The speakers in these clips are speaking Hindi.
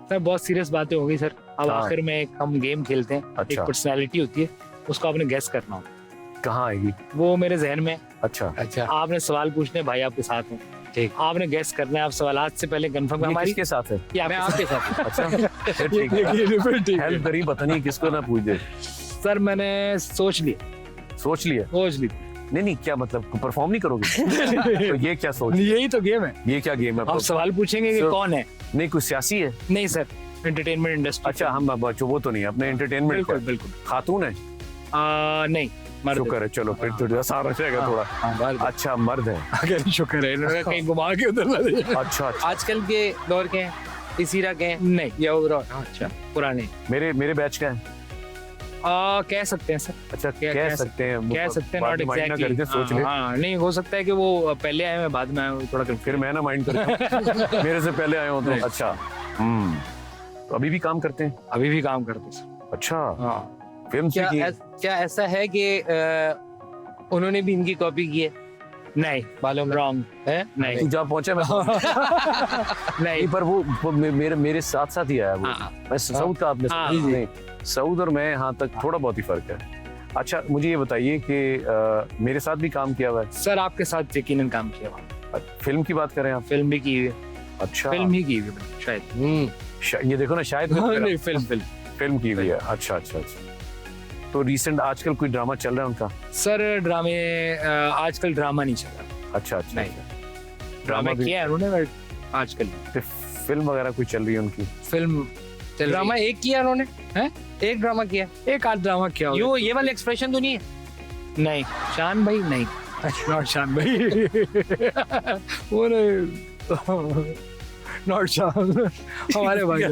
सर बहुत सीरियस बातें हो गई सर। अब हाँ। आखिर में एक हम गेम खेलते हैं। अच्छा। एक पर्सनालिटी होती है, उसको आपने गेस करना होता है। कहाँ आएगी? वो मेरे जहन में है। अच्छा, अच्छा आपने सवाल पूछने, भाई आपके साथ हूँ। ठीक। आपने गेस करना है। आप सवाल आज से पहले कंफर्म ये हमारी किसके साथ है? कि मैं आपके आपके साथ हूँ। अच्छा, फिर ठीक है। हेल्प करी, पता नहीं किसको ना पूछ दे। सर मैंने सोच लिया। सोच लिया? सोच ली। नहीं, क्या मतलब परफॉर्म नहीं करोगे? तो ये क्या सोच? यही तो गेम है। ये क्या गेम है? आप सवाल पूछेंगे कि So- कौन है। नहीं, कुछ सियासी है? नहीं सर, एंटरटेनमेंट इंडस्ट्री। अच्छा, हम बच्चों वो तो नहीं, अपने एंटरटेनमेंट बिल्कुल बिल्कुल। खातून है? नहीं, मर्द है। शुक्र है, चलो फिर तो आसान हो जाएगा थोड़ा। मर्द है। अच्छा, मर्द है। अगर शुक्र है, इन्होंने कहीं घुमा के उधर ना दे। अच्छा, आजकल के दौर के हैं, इस ईरा के हैं नहीं, या ओवरऑल? अच्छा पुराने। मेरे बैच का है। कह सकते हैं सर। अच्छा, कह कह सकते हैं, कह सकते हैं, बाद नॉट में mind ना एग्जैक्टली। करके सोच ले। हाँ, नहीं हो सकता है कि वो पहले आए मैं बाद में आया हूँ, थोड़ा फिर मैं ना माइंड करता मेरे से पहले आए हो तो। नहीं। अच्छा, तो अभी भी काम करते हैं? अभी भी काम करते हैं सर। अच्छा, हाँ। फिल्म क्या की? क्या ऐसा है कि उन्होंने भी इनकी कॉपी की है? नहीं, मालूम रॉन्ग है? तू नहीं। जहाँ पहुंचा मैं नहीं। नहीं, पर वो मेरे साथ साथ ही आया वो। हाँ। मैं सऊद का आपने हाँ। नहीं, सऊद और मैं यहाँ तक थोड़ा बहुत ही फर्क है। अच्छा, मुझे ये बताइए कि मेरे साथ भी काम किया हुआ है? सर आपके साथ यकीनन काम किया हुआ। फिल्म की बात करें आप? फिल्म भी की हुई है। अच्छा, फिल्म ही की हुई है शायद। ये देखो ना, शायद नहीं, फिल्म फिल्म की हुई है। अच्छा अच्छा अच्छा। तो रिसेंट आजकल कोई ड्रामा चल रहा है उनका? सर ड्रामे आजकल ड्रामा नहीं चल रहा। अच्छा अच्छा नहीं। अच्छा। ड्रामा भी- किया है उन्होंने बट आजकल फिर फिल्म वगैरह कोई चल रही है उनकी? फिल्म चल ड्रामा रही एक किया उन्होंने? हैं? एक ड्रामा किया? है। एक आध ड्रामा किया होगा। यूं ये वाला एक्सप्रेशन तो नहीं है? नहीं, शान भाई नहीं। नॉट शान भाई। वो नहीं, नॉट शान, हमारे भाई।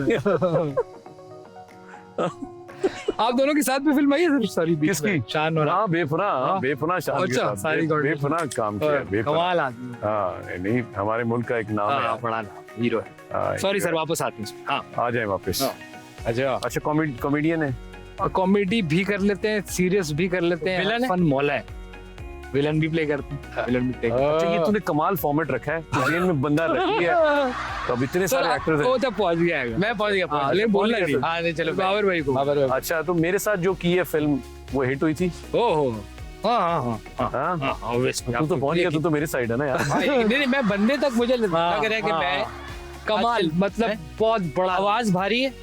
आप दोनों के साथ भी फिल्म आई है सर? सॉरी, बीच में किसकी? शान और हाँ, बेपनाह, हाँ। बेपनाह शान के अच्छा, साथ सारी गॉड- बेपनाह काम किया है, बेपनाह। कमाल आदमी। हाँ, नहीं, हमारे मुल्क का एक नाम है। हाँ, बड़ा नाम, हीरो है। हाँ, सॉरी सर, वापस आते हैं। हाँ, आ जाए वापस। हाँ। अच्छा अच्छा, कॉमेडियन है? कॉमेडी भी कर लेते हैं, सीरियस भी कर लेते हैं। विलन है? फन मौला है। विलन भी प्ले करते हैं। विलन भी प्ले करते अच्छा, ये तूने कमाल फॉर्मेट रखा है, ट्रेन में बंदा रखी है, हैं। तो अब इतने सारे एक्टर्स वो हैं। तब पहुंच गया है। मैं पहुंच गया हाँ, लेकिन बोलना नहीं। हाँ नहीं चलो बाबर भाई को। अच्छा, तो मेरे साथ जो की है फिल्म, वो हिट हुई थी? ओहो, हाँ हाँ हाँ हाँ हाँ, हाँ, obviously, तू तो आपको पहुंच गया, तू तो मेरे साइड है ना यार। नहीं मैं बंदे तक मुझे लग रहा है कि मैं कमाल, मतलब हैं? बहुत बड़ा। आवाज भारी है,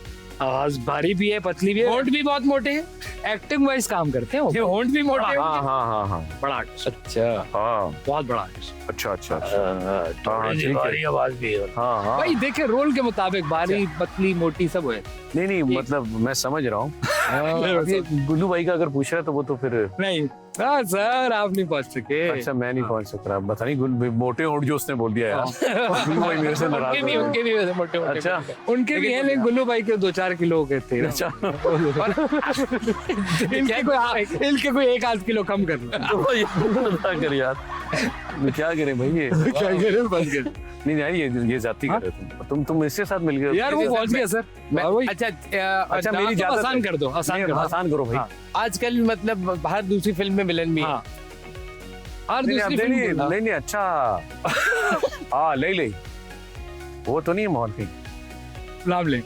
आवाज भारी भी है, पतली भी है। होंठ भी बहुत मोटे हैं, एक्टिंग वाइज काम करते हैं वो। ये होंठ भी मोटे हैं। हाँ हाँ हाँ हाँ बड़ा आर्टिस्ट, अच्छा हाँ, बहुत बड़ा आर्टिस्ट। अच्छा अच्छा अच्छा। हाँ, ठीक है। भारी आवाज भी है। हाँ हाँ, भाई देखे रोल के मुताबिक बारी पतली मोटी सब है। नहीं मतलब मैं समझ रहा हूँ। अब ये गुल्लू भाई का अगर पूछ रहा है तो वो तो फिर नहीं, हाँ सर आप नहीं पहुंच सके। अच्छा, मैं नहीं पहुंच सक रहा, पता नहीं मोटे होंठ जो उसने बोल दिया यार। गुल्लू भाई मेरे से नाराज हो गए। उनके भी वैसे मोटे मोटे अच्छा, उनके भी हैं, लेकिन गुल्लू भाई के 2-4 किलो के थे। अच्छा। इनके कोई 1-8 किलो कम कर लो। तो ये क्या करे यार, क्या करें भाई ये? क्या करें, बच गए। नहीं यार, ये जाती कर रहे तुम इसके साथ मिल गए यार वो पहुंच गया सर। वही। अच्छा अच्छा, मेरी आप इजाजत आसान है। कर दो, आसान नहीं, कर दो। आसान करो भाई। हाँ। आजकल मतलब हर दूसरी फिल्म में विलन भी है। हाँ, और नहीं दूसरी नहीं फिल्म नहीं नहीं, अच्छा। हाँ, ले वो तो नहीं है मोहन की? नाम ले।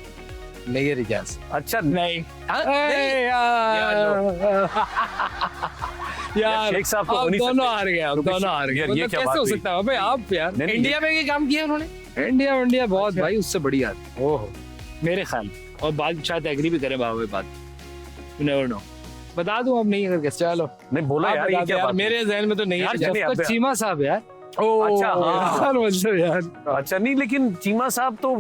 नहीं रिजाज अच्छा, नहीं, हाँ, अरे नहीं। यार, यार शेख साहब तो हो आप नहीं दोनों सकते। हार गए, आप दोनों हार गए। यार, ये मतलब क्या कैसे बात हो हुई? सकता है भाई आप यार? नहीं, इंडिया में भी काम किया उन्होंने। इंडिया बहुत अच्छा। भाई उससे बड़ी आदमी। ओहो, मेरे ख्याल, और बात शायद एग्री भी करें बाबा बात। You never know. बता दूं अब नहीं अगर कैसे। चलो नहीं बोला आप यार, बता ये दो क्या यार, बात है? मेरे जहन में तो नहीं यार, है। नहीं, तो अब- चीमा साहब यार। अच्छा, हाँ। यार मतलब यार अच्छा, नहीं लेकिन चीमा साहब तो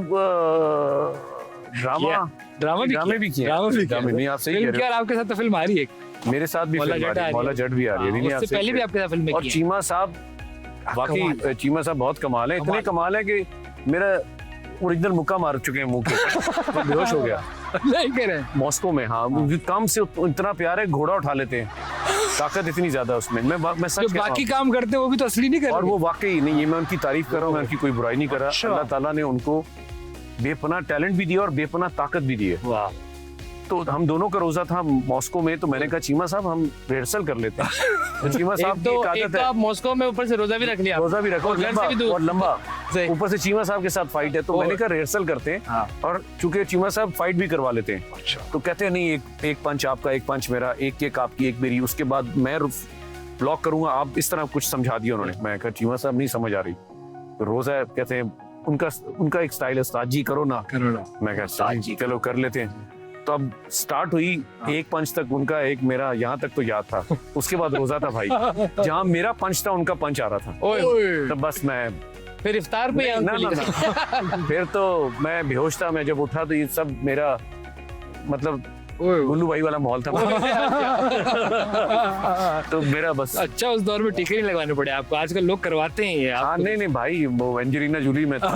ड्रामा भी किए। ड्रामे नहीं, आप सही कह फिल्म रहे क्या आपके साथ तो फिल्म आ रही है। हो। मेरे साथ भी मौला फिल्म आ जट रही है, मौला जट भी आ रही है। नहीं, आप उससे सही पहले कह भी रहे आपके साथ फिल्म में हो। और की है। चीमा साहब वाकई, कमाल है। चीमा साहब बहुत कमाल है, इतने कमाल है कि मेरा ओरिजिनल मुक्का मार चुके हैं मुंह के। तो बेहोश हो गया नहीं कह रहे। मॉस्को में। हाँ, काम से इतना प्यार है, घोड़ा उठा लेते हैं, ताकत इतनी ज्यादा उसमें। मैं सच जो कह रहा बाकी हूँ। काम करते हैं वो भी तो असली नहीं कर और रहे। वो वाकई नहीं, ये मैं उनकी तारीफ कर रहा हूँ, मैं उनकी कोई बुराई नहीं कर रहा। अच्छा। अल्लाह ताला ने उनको बेपनाह टैलेंट भी दिया और बेपनाह ताकत भी दी है। वाह, तो हम दोनों का रोजा था मॉस्को में, तो मैंने कहा चीमा साहब हम रिहर्सल कर लेते हैं। तो चीमा साहब एक की एक तो आदत आप है, मॉस्को में ऊपर से रोजा भी रख लिया। रोजा भी रखो, और घर से लंबा भी दूर। और लंबा, सही। ऊपर से चीमा साहब के साथ फाइट है, तो और- मैंने कहा रिहर्सल करते हैं। हाँ। और चूंकि चीमा साहब फाइट भी करवा लेते हैं, अच्छा तो कहते हैं नहीं, एक पंच आपका, एक पंच मेरा, एक किक आपकी, एक मेरी, उसके बाद मैं ब्लॉक करूंगा, आप इस तरह कुछ समझा दिया उन्होंने। मैं कहा चीमा साहब नहीं समझ आ रही, तो रोजा है, कहते हैं उनका एक स्टाइल है, उस्ताद जी करो ना। करो ना। मैं कहा उस्ताद जी चलो कर लेते हैं। तो अब स्टार्ट हुई, एक पंच तक उनका, एक मेरा, यहाँ तक तो याद था। उसके बाद रोजा था भाई, जहाँ मेरा पंच था उनका पंच आ रहा था। ओए, तो बस मैं फिर इफ्तार पे ना ना ना फिर तो मैं बेहोश था। मैं जब उठा तो ये सब मेरा मतलब ओए गुल्लू भाई वाला माहौल था। तो मेरा बस अच्छा, उस दौर में टीके नहीं लगवाने पड़े आपको, आजकल लोग करवाते हैं ये हाँ, आप। नहीं नहीं भाई, वो एंजेलिना जूली में था।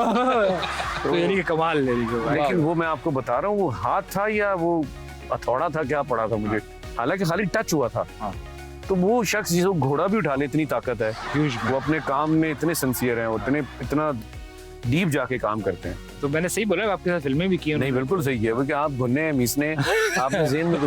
तो यानी कि कमाल है लेकिन वो मैं आपको बता रहा हूँ, वो हाथ था या वो हथौड़ा था, क्या पड़ा था मुझे, हालांकि खाली टच हुआ था। हाँ। तो वो शख्स जिसको घोड़ा भी उठा ले, इतनी ताकत है, वो अपने काम में इतने सिंसियर हैं, वो इतना डीप जाके काम करते हैं। तो मैंने सही बोला, आपके साथ फिल्में भी की हैं नहीं, बिल्कुल सही है, क्योंकि आप घुनने मीसने, आपने जेहन में